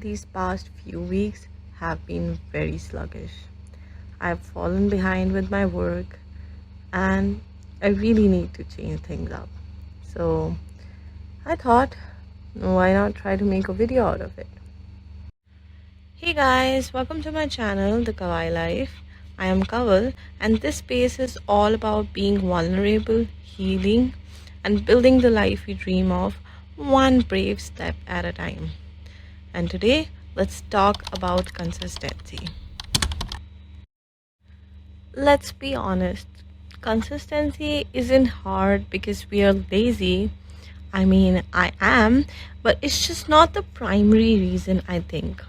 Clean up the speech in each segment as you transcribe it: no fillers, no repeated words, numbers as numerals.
These past few weeks have been very sluggish. I've fallen behind with my work and I really need to change things up. So I thought, why not try to make a video out of it? Hey guys, welcome to my channel, The Kawaii Life. I am Kawal, and this space is all about being vulnerable, healing, and building the life we dream of, one brave step at a time. And today, let's talk about consistency. Let's be honest, consistency isn't hard because we are lazy. I mean, I am, but it's just not the primary reason, I think.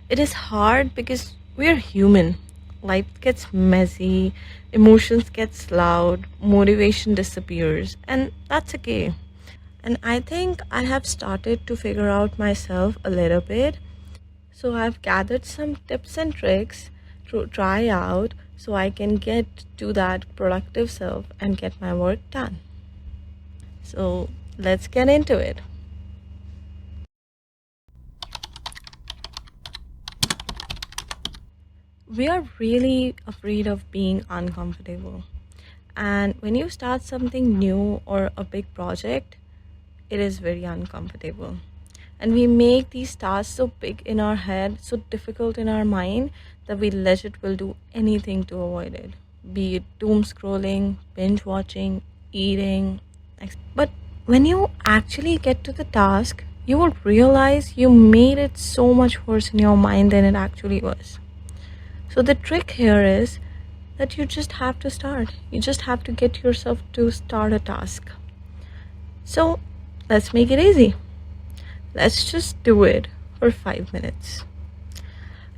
It is hard because we're human. Life gets messy, emotions get loud, motivation disappears, and that's okay. And I think I have started to figure out myself a little bit. So I've gathered some tips and tricks to try out so I can get to that productive self and get my work done. So let's get into it. We are really afraid of being uncomfortable. And when you start something new or a big project, it is very uncomfortable. And we make these tasks so big in our head, so difficult in our mind, that we legit will do anything to avoid it. Be it doom scrolling, binge watching, eating. But when you actually get to the task, you will realize you made it so much worse in your mind than it actually was. So the trick here is that you just have to start. You just have to get yourself to start a task. So let's make it easy. Let's just do it for 5 minutes.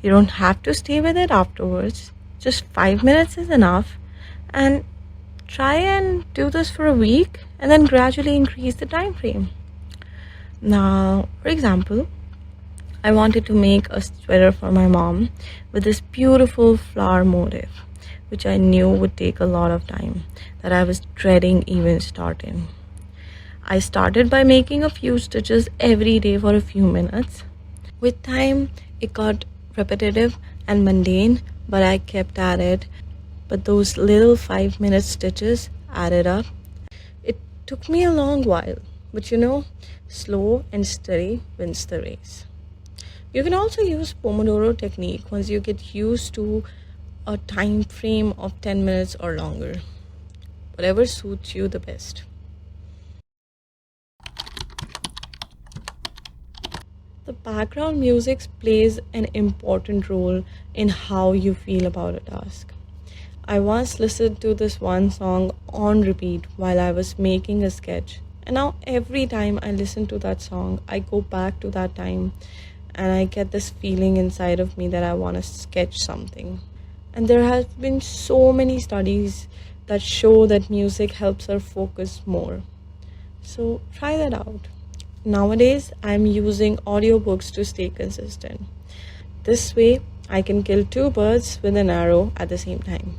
You don't have to stay with it afterwards. Just 5 minutes is enough. And try and do this for a week and then gradually increase the time frame. Now, for example, I wanted to make a sweater for my mom with this beautiful flower motif, which I knew would take a lot of time, that I was dreading even starting. I started by making a few stitches every day for a few minutes. With time, it got repetitive and mundane, but I kept at it. But those little 5-minute stitches added up. It took me a long while, but slow and steady wins the race. You can also use Pomodoro technique once you get used to a time frame of 10 minutes or longer. Whatever suits you the best. The background music plays an important role in how you feel about a task. I once listened to this one song on repeat while I was making a sketch. And now every time I listen to that song, I go back to that time and I get this feeling inside of me that I want to sketch something. And there have been so many studies that show that music helps us focus more. So try that out. Nowadays, I'm using audiobooks to stay consistent. This way, I can kill two birds with an arrow at the same time.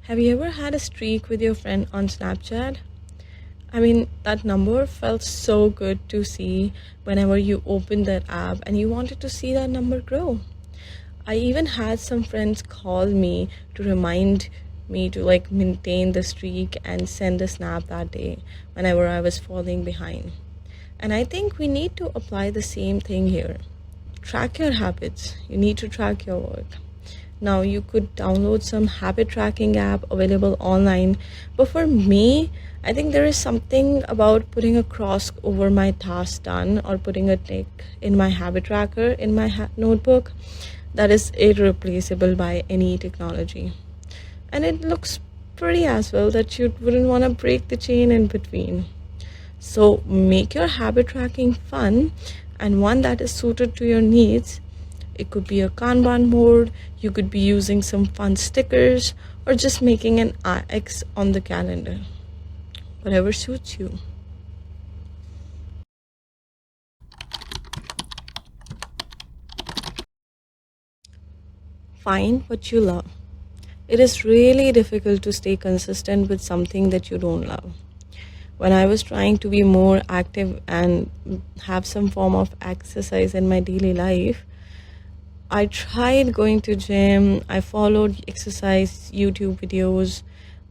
Have you ever had a streak with your friend on Snapchat? I mean, that number felt so good to see whenever you opened that app and you wanted to see that number grow. I even had some friends call me to remind me to maintain the streak and send a snap that day whenever I was falling behind. And I think we need to apply the same thing here. Track your habits. You need to track your work. Now you could download some habit tracking app available online, but for me, I think there is something about putting a cross over my task done or putting a tick in my habit tracker in my notebook that is irreplaceable by any technology. And it looks pretty as well that you wouldn't want to break the chain in between. So make your habit tracking fun and one that is suited to your needs. It could be a Kanban board, you could be using some fun stickers, or just making an X on the calendar. Whatever suits you. Find what you love. It is really difficult to stay consistent with something that you don't love. When I was trying to be more active and have some form of exercise in my daily life, I tried going to gym, I followed exercise YouTube videos,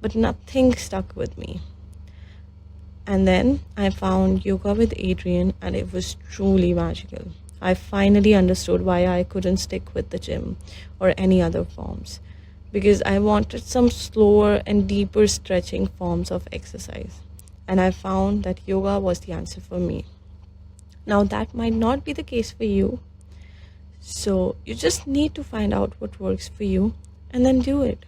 but nothing stuck with me. And then I found yoga with Adrian, and it was truly magical. I finally understood why I couldn't stick with the gym or any other forms, because I wanted some slower and deeper stretching forms of exercise. And I found that yoga was the answer for me. Now, that might not be the case for you, so you just need to find out what works for you and then do it.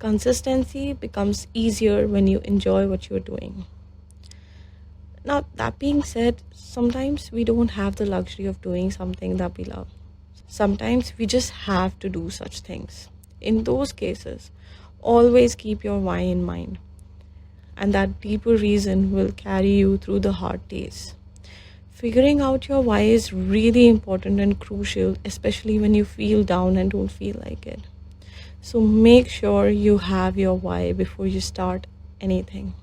Consistency becomes easier when you enjoy what you're doing. Now, that being said, sometimes we don't have the luxury of doing something that we love. Sometimes we just have to do such things. In those cases, always keep your why in mind, and that deeper reason will carry you through the hard days. Figuring out your why is really important and crucial, especially when you feel down and don't feel like it. So make sure you have your why before you start anything.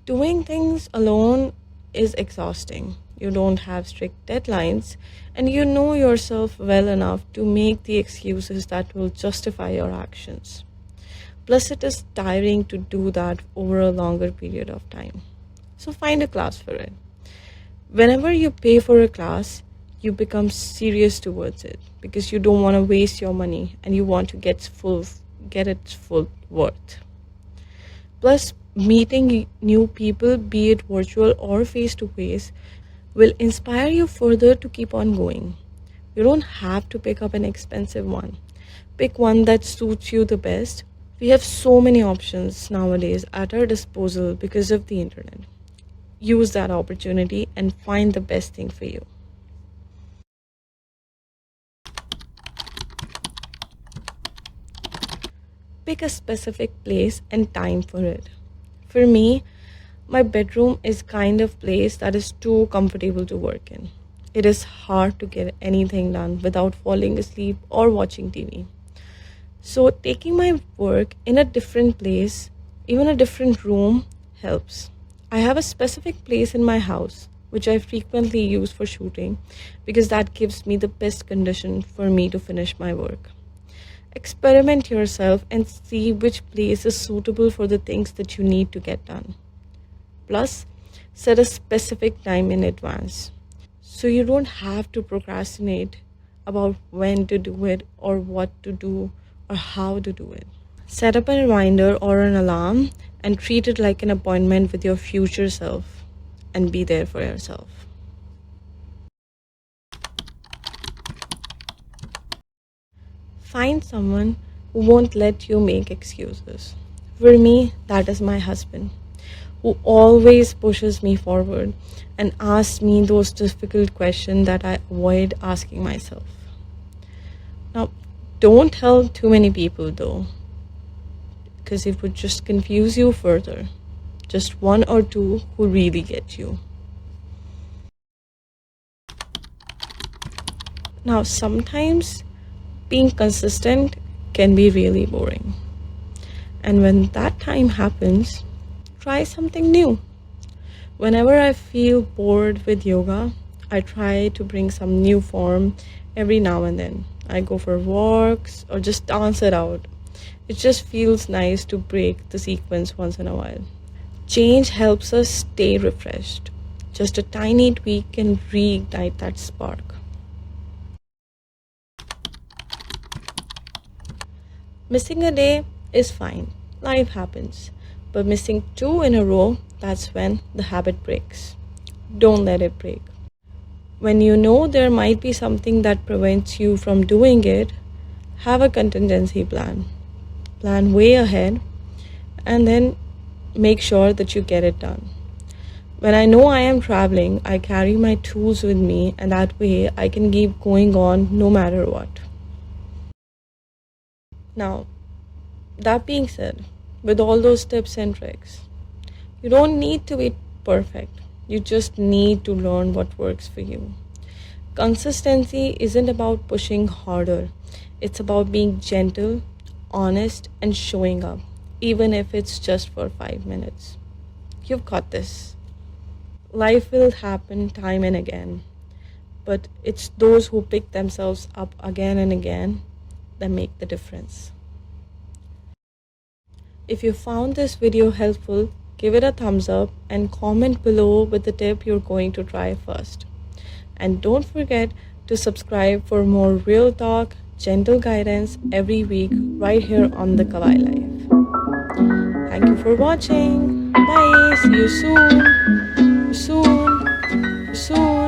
Doing things alone is exhausting. You don't have strict deadlines, and you know yourself well enough to make the excuses that will justify your actions. Plus, it is tiring to do that over a longer period of time. So, find a class for it. Whenever you pay for a class, you become serious towards it because you don't want to waste your money and you want to get its full worth. Plus, meeting new people, be it virtual or face to face, will inspire you further to keep on going. You don't have to pick up an expensive one. Pick one that suits you the best. We have so many options nowadays at our disposal because of the internet. Use that opportunity and find the best thing for you. Pick a specific place and time for it. For me, my bedroom is kind of place that is too comfortable to work in. It is hard to get anything done without falling asleep or watching TV. So taking my work in a different place, even a different room, helps. I have a specific place in my house which I frequently use for shooting because that gives me the best condition for me to finish my work. Experiment yourself and see which place is suitable for the things that you need to get done. Plus, set a specific time in advance so you don't have to procrastinate about when to do it or what to do or how to do it. Set up a reminder or an alarm and treat it like an appointment with your future self and be there for yourself. Find someone who won't let you make excuses. For me, that is my husband, who always pushes me forward and asks me those difficult questions that I avoid asking myself. Now, don't tell too many people though, because it would just confuse you further. Just one or two who really get you. Now, sometimes being consistent can be really boring. And when that time happens, try something new. Whenever I feel bored with yoga, I try to bring some new form every now and then. I go for walks or just dance it out. It just feels nice to break the sequence once in a while. Change helps us stay refreshed. Just a tiny tweak can reignite that spark. Missing a day is fine. Life happens. But missing two in a row, that's when the habit breaks. Don't let it break. When you know there might be something that prevents you from doing it, have a contingency plan. Plan way ahead and then make sure that you get it done. When I know I am traveling, I carry my tools with me, and that way I can keep going on no matter what. Now, that being said, with all those tips and tricks, you don't need to be perfect. You just need to learn what works for you. Consistency isn't about pushing harder, it's about being gentle, honest, and showing up, even if it's just for 5 minutes. You've got this. Life will happen time and again, but it's those who pick themselves up again and again that make the difference. If you found this video helpful, give it a thumbs up and comment below with the tip you're going to try first. And don't forget to subscribe for more real talk, gentle guidance every week right here on the Kawaii Life. Thank you for watching. Bye. See you soon. Soon. Soon.